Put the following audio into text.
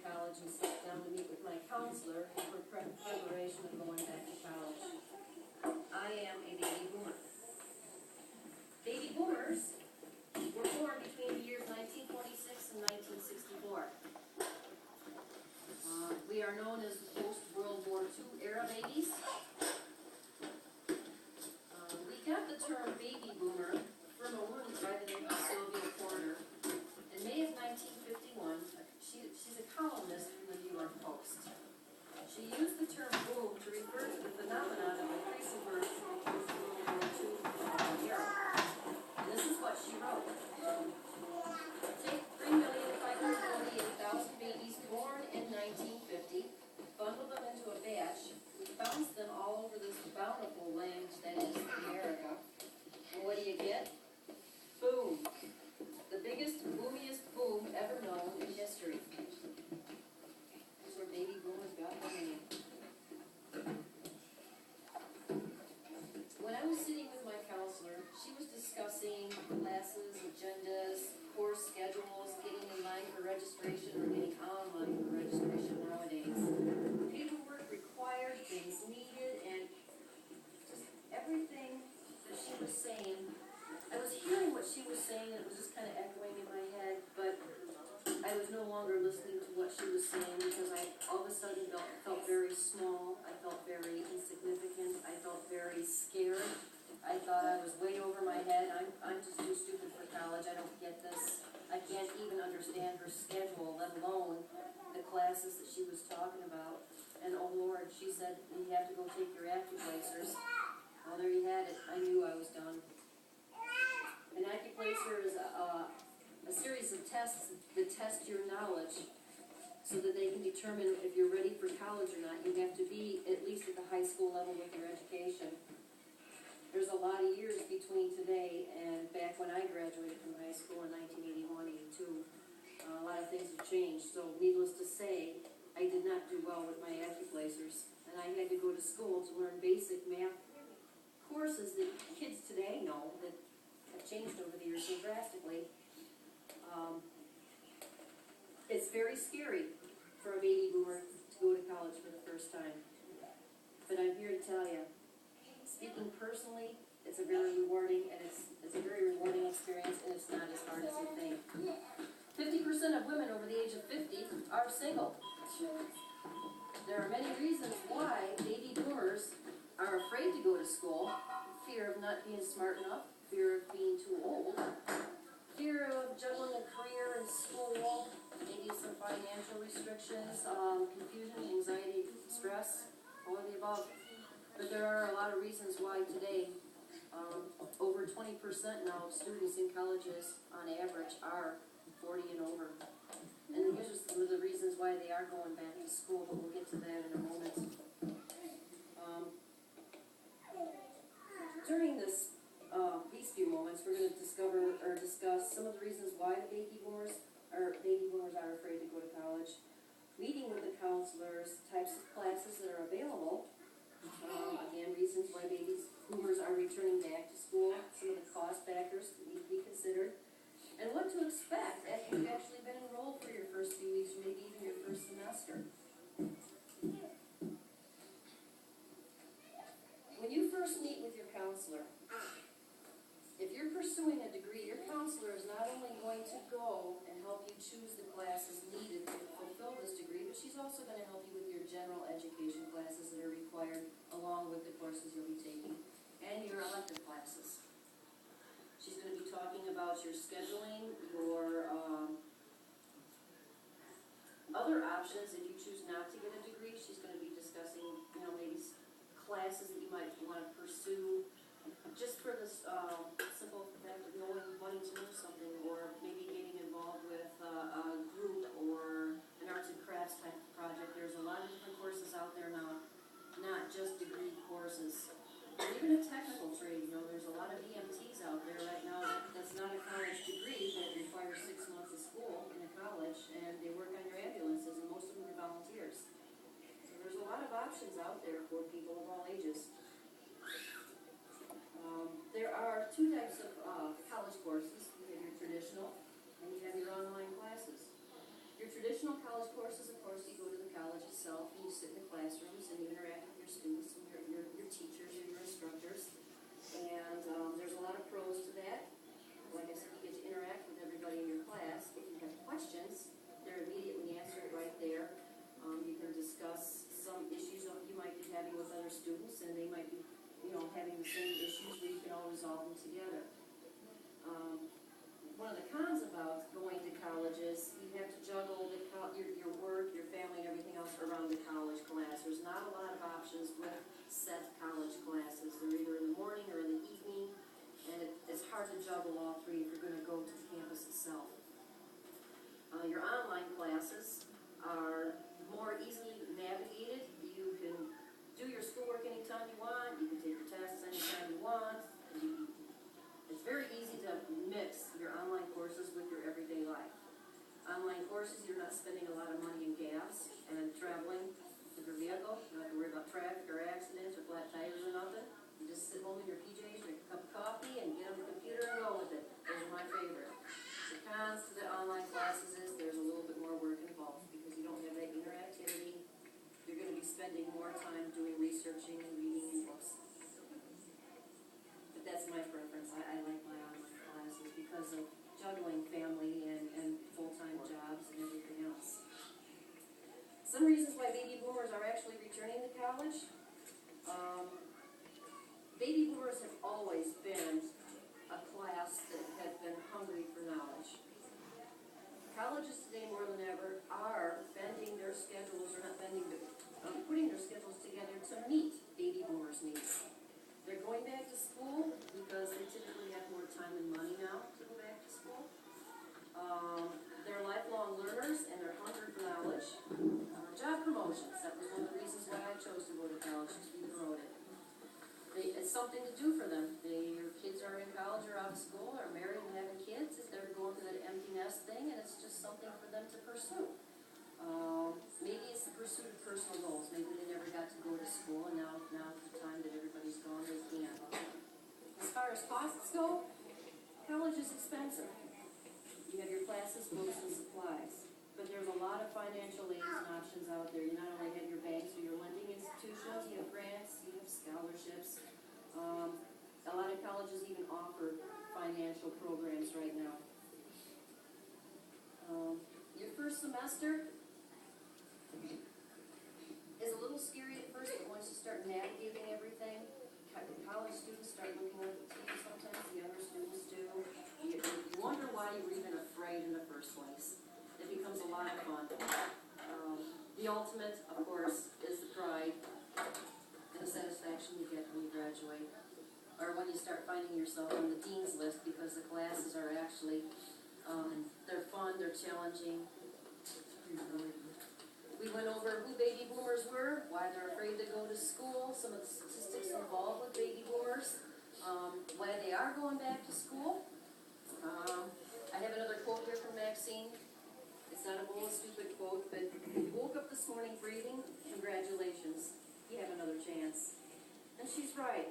college and sat down to meet with my counselor for preparation of going back to college. I am a baby boomer. Baby boomers were born between the years 1946 and 1964. We are known as the post-World War II era babies. We got the term baby boomer from a woman by the name of Sylvia Porter. In May of 1951, she's a columnist from the New York Post. She used the term boom to refer to the phenomenon of increasing birth in the post-World War II era. And this is what she wrote. Take 3,548,000 babies born in 1950, bundle them into a batch, bounce them all over this bountiful land that is America. And what do you get? Boom. The biggest, boomiest boom ever known in history. That's where baby boomers got their name. When I was sitting with my counselor, she was discussing classes, agendas, course schedules, getting in line for registration or getting online for registration nowadays. Paperwork required, things needed, and just everything that she was saying. I was hearing what she was saying, and it was just kind of echoing in my head, but I was no longer listening to what she was saying because I all of a sudden felt very small. I felt very insignificant. I felt very scared. I thought I was way over my head. I'm just too stupid for college. I don't get this. I can't even understand her schedule, let alone the classes that she was talking about. And oh Lord, she said, you have to go take your acuplacers. Well, there you had it. I knew I was done. An acuplacer is a series of tests that test your knowledge so that they can determine if you're ready for college or not. You have to be at least at the high school level with your education. There's a lot of years between today and back when I graduated from high school in 1981-82. A lot of things have changed, so needless to say, I did not do well with my acuplacers. And I had to go to school to learn basic math courses that kids today know that have changed over the years so drastically. It's very scary for a baby boomer to go to college for the first time. But I'm here to tell you, speaking personally, it's a very rewarding and it's a very rewarding experience, and it's not as hard as you think. 50% of women over the age of 50 are single. There are many reasons why baby boomers are afraid to go to school. Fear of not being smart enough, fear of being too old, fear of juggling a career in school, maybe some financial restrictions, confusion, anxiety, stress, all of the above. But there are a lot of reasons why today, over 20% now of students in colleges on average are 40 and over. And here's just some of the reasons why they are going back to school, but we'll get to that in a moment. During these few moments, we're going to discuss some of the reasons why the baby boomers are afraid to go to college, meeting with the counselors, types of classes that are available, again, reasons why baby boomers are returning back to school, some of the cost factors that need to be considered, and what to expect after you've actually been enrolled for your first few weeks, or maybe even your first semester. When you first meet with your counselor, if you're pursuing a degree, your counselor is not only going to go and help you choose the classes needed to fulfill this degree, but she's also going to help you with your general education classes that are required along with the courses you'll be taking and your elective classes. She's going to be talking about your scheduling, your other options if you choose not to get a degree. She's going to be discussing, maybe classes that you might want to pursue just for this simple fact of wanting to know something, or maybe getting involved with a group or an arts and crafts type of project. There's a lot of different courses out there now, not just degree courses. Or even a technical trade, there's a lot of EMTs out there right now that's not a college degree, but it requires 6 months of school in a college, and they work on your ambulances, and most of them are volunteers. So there's a lot of options out there for people of all ages. There are 2 types of college courses. You have your traditional, and you have your online classes. Your traditional college courses, of course, you go to the college itself and you sit in the classrooms and you interact with your students and your teachers and your instructors. And there's a lot of pros to that. Like I said, you get to interact with everybody in your class. If you have questions, they're immediately answered right there. You can discuss some issues that you might be having with other students, and they might be, having the same issues where you can all resolve them together. One of the cons about going to college is you have to juggle your work, your family, and everything else around the college class. There's not a lot of options with set college classes. They're either in the morning or in the evening, and it's hard to juggle all three if you're going to go to the campus itself. Your online classes are more easily navigated. You can do your schoolwork anytime you want. You can take your tests anytime you want. It's very easy to mix your online courses with your everyday life. Online courses, you're not spending a lot of money in gas and traveling with your vehicle. You don't have to worry about traffic or accidents or flat tires or nothing. You just sit home in your PJs, drink a cup of coffee, and get on the computer and go with it. Those are my favorite. The cons to the online classes is there's a little bit more work involved because you don't have that interactivity. You're going to be spending more time doing researching and reading in books. But that's my preference. I like my online classes because of juggling family and full-time jobs and everything else. Some reasons why baby boomers are actually returning to college. Baby boomers have always been a class that has been hungry for knowledge. Colleges today more than ever are bending their schedules, or not bending, but putting their schedules together to meet baby boomers' needs. They're going back to school because they typically have more time and money now to go back to school. They're lifelong learners and they're hungry for knowledge. Job promotions, that was one of the reasons why I chose to go to college, to be promoted. It's something to do for them. Your kids are in college or out of school or married and having kids. They're going through that empty nest thing, and it's just something for them to pursue. Maybe it's the pursuit of personal goals. Maybe they never got to go to school, and now the time that everybody's gone, they can. As far as costs go, college is expensive. You have your classes, books, and supplies. But there's a lot of financial aids and options out there. You not only have your banks or your lending institutions, you have grants, you have scholarships. A lot of colleges even offer financial programs right now. Your first semester is a little scary at first, but once you start navigating everything, college students start looking up at you sometimes, the younger students do. You wonder why you were even afraid in the first place. It becomes a lot of fun. The ultimate, of course, is the pride and the satisfaction you get when you graduate. Or when you start finding yourself on the dean's list because the classes are actually, they're fun, they're challenging. We went over who baby boomers were, why they're afraid to go to school, some of the statistics involved with baby boomers, why they are going back to school. I have another quote here from Maxine. It's not a bold, stupid quote, but if you woke up this morning breathing, congratulations, you have another chance. And she's right.